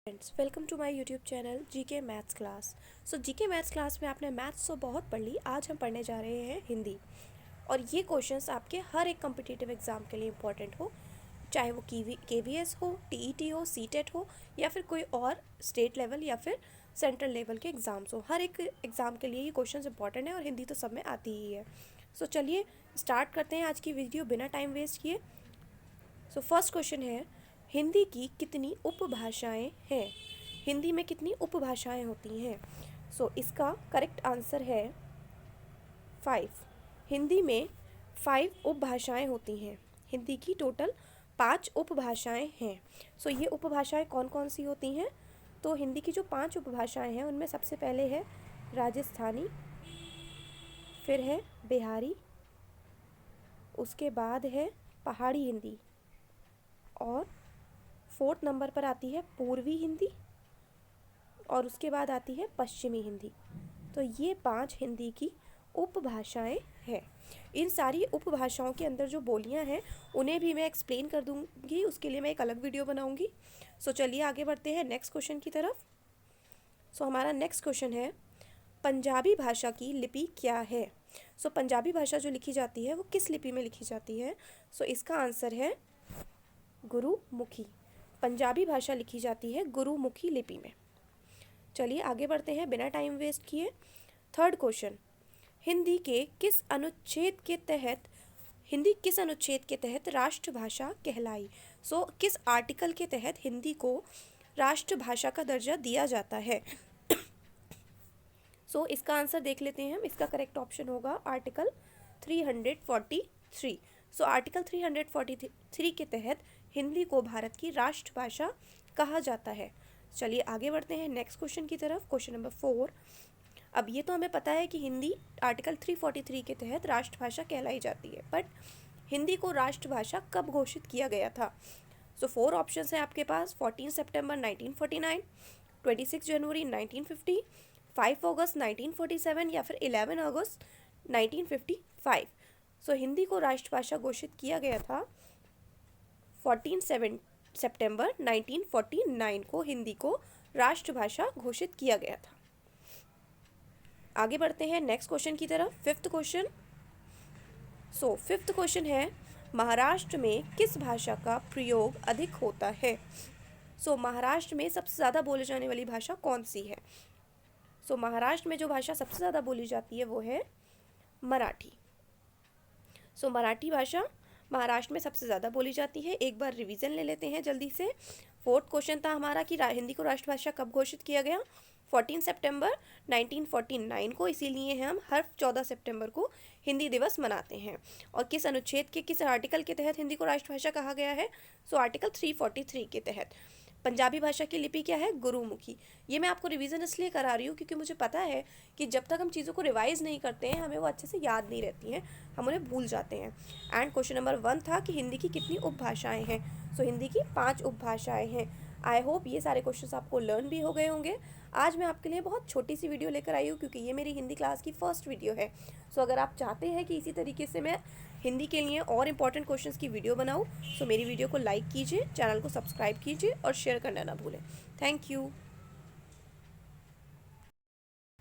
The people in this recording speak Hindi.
Friends, welcome to my YouTube channel GK maths class. GK maths class में आपने मैथ्स तो बहुत पढ़ ली। आज हम पढ़ने जा रहे हैं हिंदी। और ये क्वेश्चंस आपके हर एक कॉम्पिटिटिव एग्ज़ाम के लिए इंपॉर्टेंट हो, चाहे वो केवीएस हो, टीईटी हो, सीटेट हो, या फिर कोई और स्टेट लेवल या फिर सेंट्रल लेवल के एग्ज़ाम्स हो। हर एक एग्ज़ाम के लिए ये क्वेश्चंस इंपॉर्टेंट है और हिंदी तो सब में आती ही है। चलिए स्टार्ट करते हैं आज की वीडियो बिना टाइम वेस्ट किए। फर्स्ट क्वेश्चन है, हिंदी की कितनी उपभाषाएं हैं? हिंदी में कितनी उपभाषाएं होती हैं? इसका करेक्ट आंसर है 5। हिंदी में 5 उपभाषाएं होती हैं। हिंदी की टोटल 5 उपभाषाएं हैं। ये उपभाषाएं कौन कौन सी होती हैं? हिंदी की जो 5 उपभाषाएं हैं उनमें सबसे पहले है राजस्थानी, फिर है बिहारी, उसके बाद है पहाड़ी हिंदी, और 4th नंबर पर आती है पूर्वी हिंदी, और उसके बाद आती है पश्चिमी हिंदी। ये 5 हिंदी की उपभाषाएं हैं। इन सारी उपभाषाओं के अंदर जो बोलियां हैं उन्हें भी मैं एक्सप्लेन कर दूंगी, उसके लिए मैं एक अलग वीडियो बनाऊंगी। चलिए आगे बढ़ते हैं नेक्स्ट क्वेश्चन की तरफ। हमारा नेक्स्ट क्वेश्चन है, पंजाबी भाषा की लिपि क्या है? पंजाबी भाषा जो लिखी जाती है वो किस लिपि में लिखी जाती है? इसका आंसर है गुरुमुखी। पंजाबी भाषा लिखी जाती है गुरुमुखी लिपि में। चलिए आगे बढ़ते हैं बिना टाइम वेस्ट किए। थर्ड क्वेश्चन, हिंदी किस अनुच्छेद के तहत राष्ट्रभाषा कहलाई? किस आर्टिकल के तहत हिंदी को राष्ट्रभाषा का दर्जा दिया जाता है? इसका आंसर देख लेते हैं हम। इसका करेक्ट ऑप्शन होगा आर्टिकल 343। आर्टिकल 343 के तहत हिंदी को भारत की राष्ट्रभाषा कहा जाता है। चलिए आगे बढ़ते हैं नेक्स्ट क्वेश्चन की तरफ। Question number 4। अब ये तो हमें पता है कि हिंदी आर्टिकल 343 के तहत राष्ट्रभाषा कहलाई जाती है, बट हिंदी को राष्ट्रभाषा कब घोषित किया गया था? 4 ऑप्शंस हैं आपके पास। 14 सितंबर 1949, 26 जनवरी 1950, 5 अगस्त 1947 या फिर 11 अगस्त 1955। हिंदी को राष्ट्रभाषा घोषित किया गया था 14 सितंबर 1949 को हिंदी को राष्ट्रभाषा घोषित किया गया था। आगे बढ़ते हैं नेक्स्ट क्वेश्चन की तरफ। 5th question. 5th क्वेश्चन है, महाराष्ट्र में किस भाषा का प्रयोग अधिक होता है? महाराष्ट्र में सबसे ज़्यादा बोले जाने वाली भाषा कौन सी है? महाराष्ट्र में जो भाषा सबसे ज़्यादा बोली जाती है वो है मराठी। मराठी भाषा महाराष्ट्र में सबसे ज़्यादा बोली जाती है। एक बार रिवीजन ले लेते हैं जल्दी से। 4th क्वेश्चन था हमारा कि हिंदी को राष्ट्रभाषा कब घोषित किया गया? 14 सितंबर 1949 को, इसीलिए हम हर 14 सितंबर को हिंदी दिवस मनाते हैं। और किस अनुच्छेद के किस आर्टिकल के तहत हिंदी को राष्ट्रभाषा कहा गया है? आर्टिकल 343 के तहत। पंजाबी भाषा की लिपि क्या है? गुरुमुखी। ये मैं आपको रिवीजन इसलिए करा रही हूँ क्योंकि मुझे पता है कि जब तक हम चीज़ों को रिवाइज नहीं करते हैं हमें वो अच्छे से याद नहीं रहती हैं, हम उन्हें भूल जाते हैं। एंड क्वेश्चन नंबर 1 था कि हिंदी की कितनी उपभाषाएं हैं? हिंदी की 5 उपभाषाएं हैं। आई होप ये सारे क्वेश्चंस आपको लर्न भी हो गए होंगे। आज मैं आपके लिए बहुत छोटी सी वीडियो लेकर आई हूँ क्योंकि ये मेरी हिंदी क्लास की फर्स्ट वीडियो है। अगर आप चाहते हैं कि इसी तरीके से मैं हिंदी के लिए और इम्पॉर्टेंट क्वेश्चंस की वीडियो बनाऊँ, मेरी वीडियो को लाइक कीजिए, चैनल को सब्सक्राइब कीजिए और शेयर करना ना भूलें। Thank you.